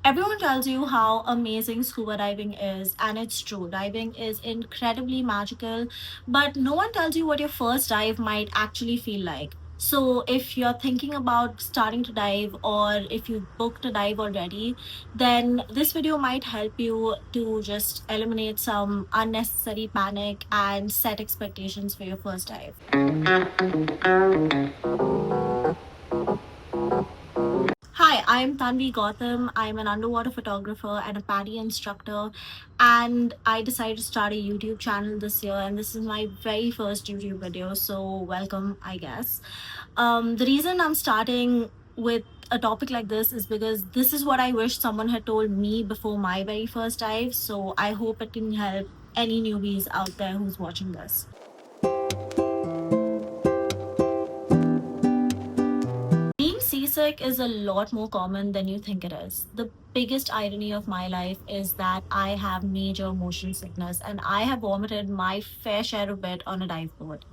Everyone tells you how amazing scuba diving is, and it's true. Diving is incredibly magical, but no one tells you what your first dive might actually feel like. So, if you're thinking about starting to dive, or if you booked a dive already, then this video might help you to just eliminate some unnecessary panic and set expectations for your first dive. Hi, I'm Tanvi Gautam. I'm an underwater photographer and a PADI instructor. And I decided to start a YouTube channel this year. And this is my very first YouTube video. So, welcome, I guess. The reason I'm starting with a topic like this is because this is what I wish someone had told me before my very first dive. So, I hope it can help any newbies out there who's watching this. Being seasick is a lot more common than you think it is. The biggest irony of my life is that I have major motion sickness and I have vomited my fair share of it on a dive board.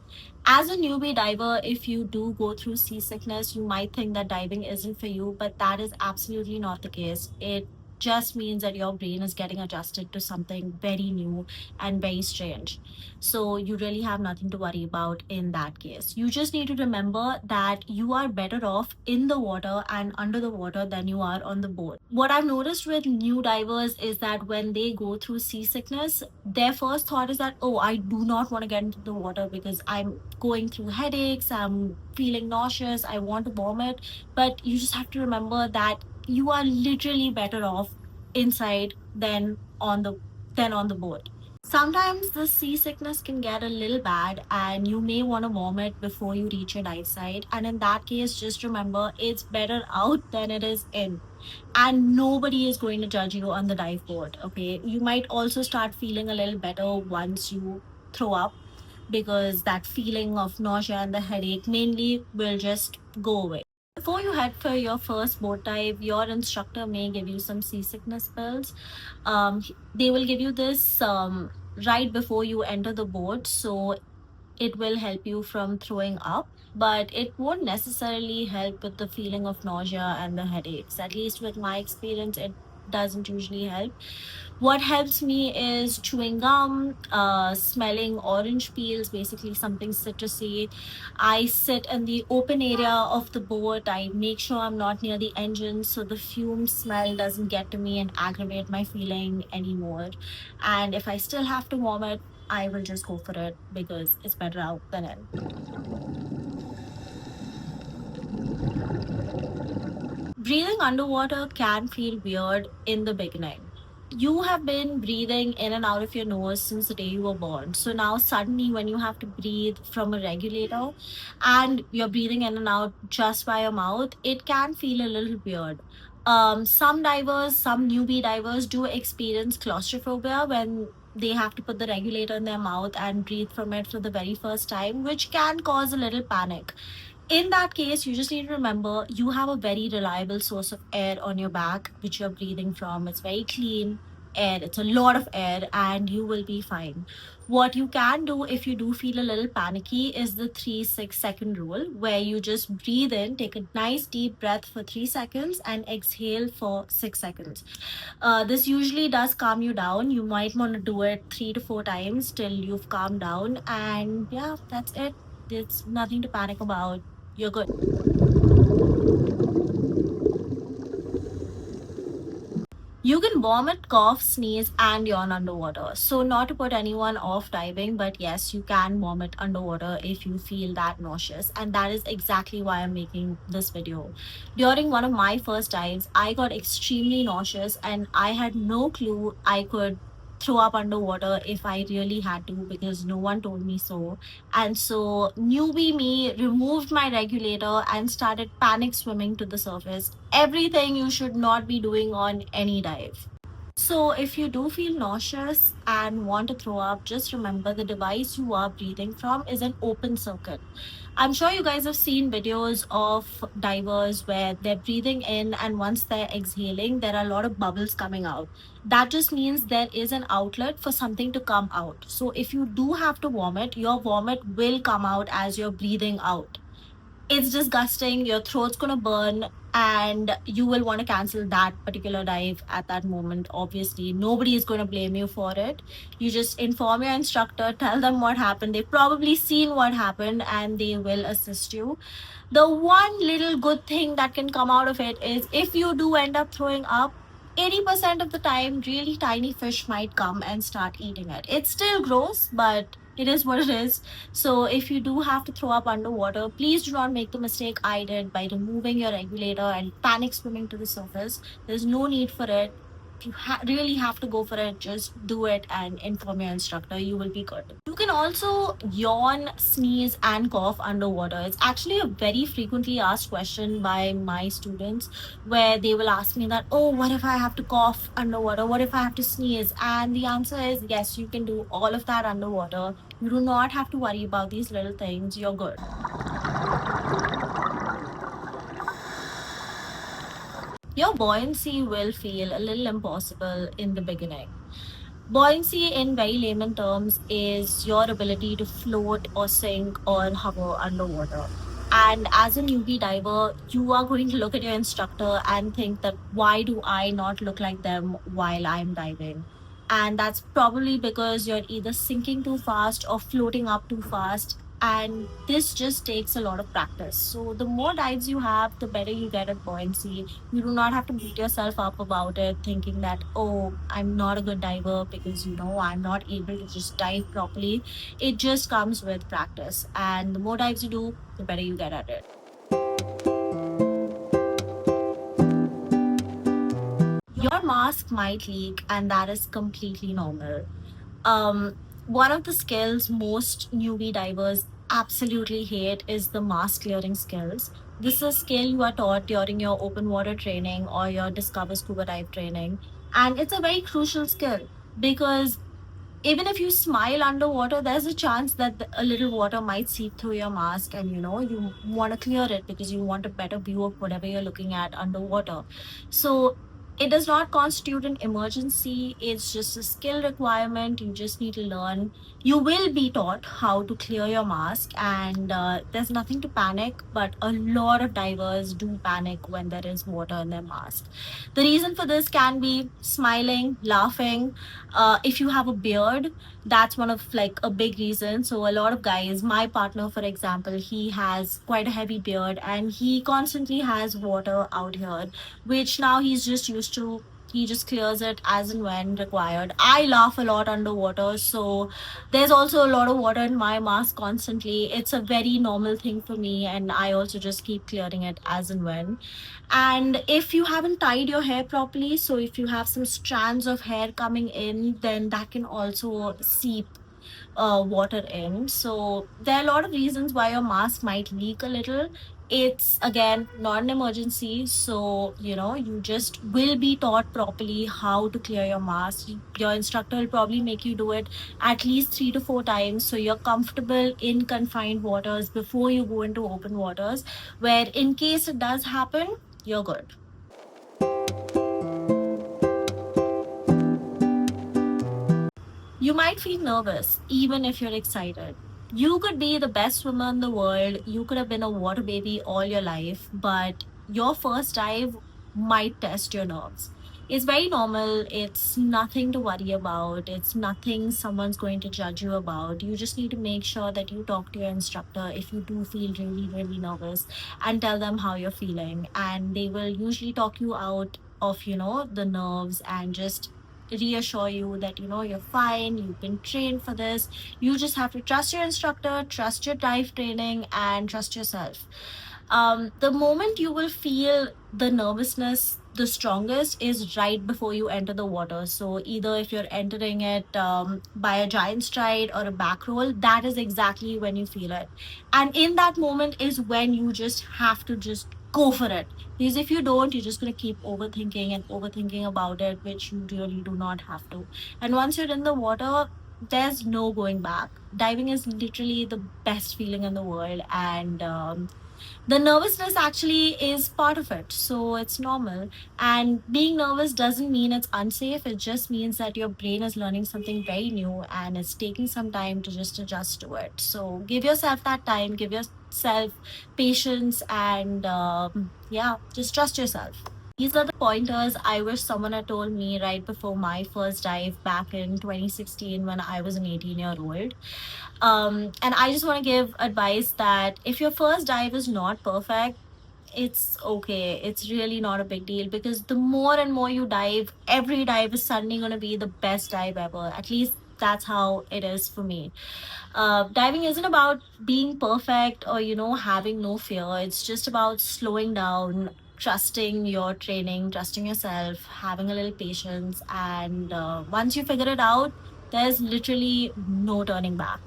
As a newbie diver, if you do go through seasickness, you might think that diving isn't for you, but that is absolutely not the case. It just means that your brain is getting adjusted to something very new and very strange. So you really have nothing to worry about in that case. You just need to remember that you are better off in the water and under the water than you are on the boat. What I've noticed with new divers is that when they go through seasickness, their first thought is that, oh, I do not want to get into the water because I'm going through headaches, I'm feeling nauseous, I want to vomit. But you just have to remember that you are literally better off inside than on the boat. Sometimes the seasickness can get a little bad and you may want to vomit before you reach your dive site. And in that case, just remember it's better out than it is in. And nobody is going to judge you on the dive board. Okay. You might also start feeling a little better once you throw up because that feeling of nausea and the headache mainly will just go away. Before you head for your first boat dive, your instructor may give you some seasickness pills. They will give you this right before you enter the boat, so it will help you from throwing up, but it won't necessarily help with the feeling of nausea and the headaches. At least with my experience, it doesn't usually help. What helps me is chewing gum, smelling orange peels, basically something citrusy. I sit in the open area of the boat. I make sure I'm not near the engine so the fume smell doesn't get to me and aggravate my feeling anymore. And if I still have to vomit, I will just go for it because it's better out than in. Breathing underwater can feel weird in the beginning. You have been breathing in and out of your nose since the day you were born. So now, suddenly, when you have to breathe from a regulator and you're breathing in and out just by your mouth, it can feel a little weird. Some divers, some newbie divers do experience claustrophobia when they have to put the regulator in their mouth and breathe from it for the very first time, which can cause a little panic. In that case, you just need to remember you have a very reliable source of air on your back, which you're breathing from. It's very clean air, it's a lot of air, and you will be fine. What you can do if you do feel a little panicky is the 3-6 second rule, where you just breathe in, take a nice deep breath for 3 seconds, and exhale for 6 seconds. This usually does calm you down. You might want to do it 3 to 4 times till you've calmed down, and yeah, that's it. There's nothing to panic about. You're good. You can vomit, cough, sneeze, and yawn underwater. So, not to put anyone off diving, but yes, you can vomit underwater if you feel that nauseous. And that is exactly why I'm making this video. During one of my first dives, I got extremely nauseous and I had no clue I could throw up underwater if I really had to because no one told me so. And so, newbie me removed my regulator and started panic swimming to the surface. Everything you should not be doing on any dive. So, if you do feel nauseous and want to throw up, just remember the device you are breathing from is an open circuit. I'm sure you guys have seen videos of divers where they're breathing in and once they're exhaling, there are a lot of bubbles coming out. That just means there is an outlet for something to come out. So, if you do have to vomit, your vomit will come out as you're breathing out. it's disgusting. Your throat's gonna burn, and you will want to cancel that particular dive at that moment. Obviously, nobody is gonna blame you for it. You just inform your instructor, tell them what happened. They've probably seen what happened, and they will assist you. The one little good thing that can come out of it is if you do end up throwing up, 80% of the time, really tiny fish might come and start eating it. It's still gross, but it is what it is. So if you do have to throw up underwater, please do not make the mistake I did by removing your regulator and panic swimming to the surface. There's no need for it. If you really have to go for it, just do it and inform your instructor. You will be good. You can also yawn, sneeze, and cough underwater. It's actually a very frequently asked question by my students where they will ask me that, oh, what if I have to cough underwater? What if I have to sneeze? And the answer is yes, you can do all of that underwater. You do not have to worry about these little things. You're good. Your buoyancy will feel a little impossible in the beginning. Buoyancy, in very layman terms, is your ability to float or sink or hover underwater. And as a newbie diver, you are going to look at your instructor and think that why do I not look like them while I'm diving? And that's probably because you're either sinking too fast or floating up too fast. And this just takes a lot of practice. So, the more dives you have, the better you get at buoyancy. You do not have to beat yourself up about it, thinking that, oh, I'm not a good diver because, I'm not able to just dive properly. It just comes with practice. And the more dives you do, the better you get at it. Your mask might leak, and that is completely normal. Um, One of the skills most newbie divers absolutely hate is the mask clearing skills. This is a skill you are taught during your open water training or your Discover Scuba Dive training. And it's a very crucial skill because even if you smile underwater, there's a chance that a little water might seep through your mask, and you want to clear it because you want a better view of whatever you're looking at underwater. So it does not constitute an emergency. It's just a skill requirement. You just need to learn. You will be taught how to clear your mask, and there's nothing to panic. But a lot of divers do panic when there is water in their mask. The reason for this can be smiling, laughing. If you have a beard, that's one of like a big reason. So a lot of guys, my partner for example, he has quite a heavy beard and he constantly has water out here, which now he's just used to. He just clears it as and when required. I laugh a lot underwater, so there's also a lot of water in my mask constantly. It's a very normal thing for me, and I also just keep clearing it as and when. And if you haven't tied your hair properly, so if you have some strands of hair coming in, then that can also seep water in. So there are a lot of reasons why your mask might leak a little. It's again not an emergency, so you just will be taught properly how to clear your mask. Your instructor will probably make you do it at least 3 to 4 times, so you're comfortable in confined waters before you go into open waters, where in case it does happen, you're good. You might feel nervous even if you're excited. You could be the best swimmer in the world, you could have been a water baby all your life, but your first dive might test your nerves. It's very normal. It's nothing to worry about. It's nothing someone's going to judge you about. You just need to make sure that you talk to your instructor if you do feel really, really nervous and tell them how you're feeling. And they will usually talk you out of, the nerves and just reassure you that you're fine, you've been trained for this. You just have to trust your instructor, trust your dive training, and trust yourself. The moment you will feel the nervousness the strongest is right before you enter the water. So either if you're entering it by a giant stride or a back roll, that is exactly when you feel it. And in that moment is when you just have to just go for it. Because if you don't, you're just going to keep overthinking and overthinking about it, which you really do not have to. And once you're in the water, there's no going back. Diving is literally the best feeling in the world. And The nervousness actually is part of it, so it's normal. And being nervous doesn't mean it's unsafe, it just means that your brain is learning something very new and it's taking some time to just adjust to it. So give yourself that time, give yourself patience, and yeah, just trust yourself. These are the pointers I wish someone had told me right before my first dive back in 2016 when I was an 18-year-old. And I just want to give advice that if your first dive is not perfect, it's okay. It's really not a big deal, because the more and more you dive, every dive is suddenly going to be the best dive ever. At least that's how it is for me. Diving isn't about being perfect or, having no fear. It's just about slowing down, trusting your training, trusting yourself, having a little patience. And once you figure it out, there's literally no turning back.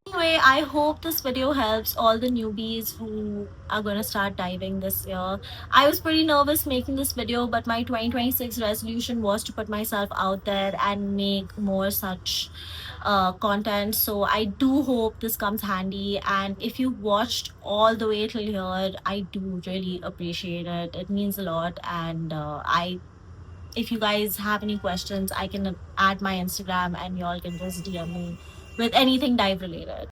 Anyway, I hope this video helps all the newbies who are going to start diving this year. I was pretty nervous making this video, but my 2026 resolution was to put myself out there and make more such content. So I do hope this comes handy. And if you watched all the way till here, I do really appreciate it. It means a lot. And if you guys have any questions, I can add my Instagram and y'all can just DM me with anything dive related.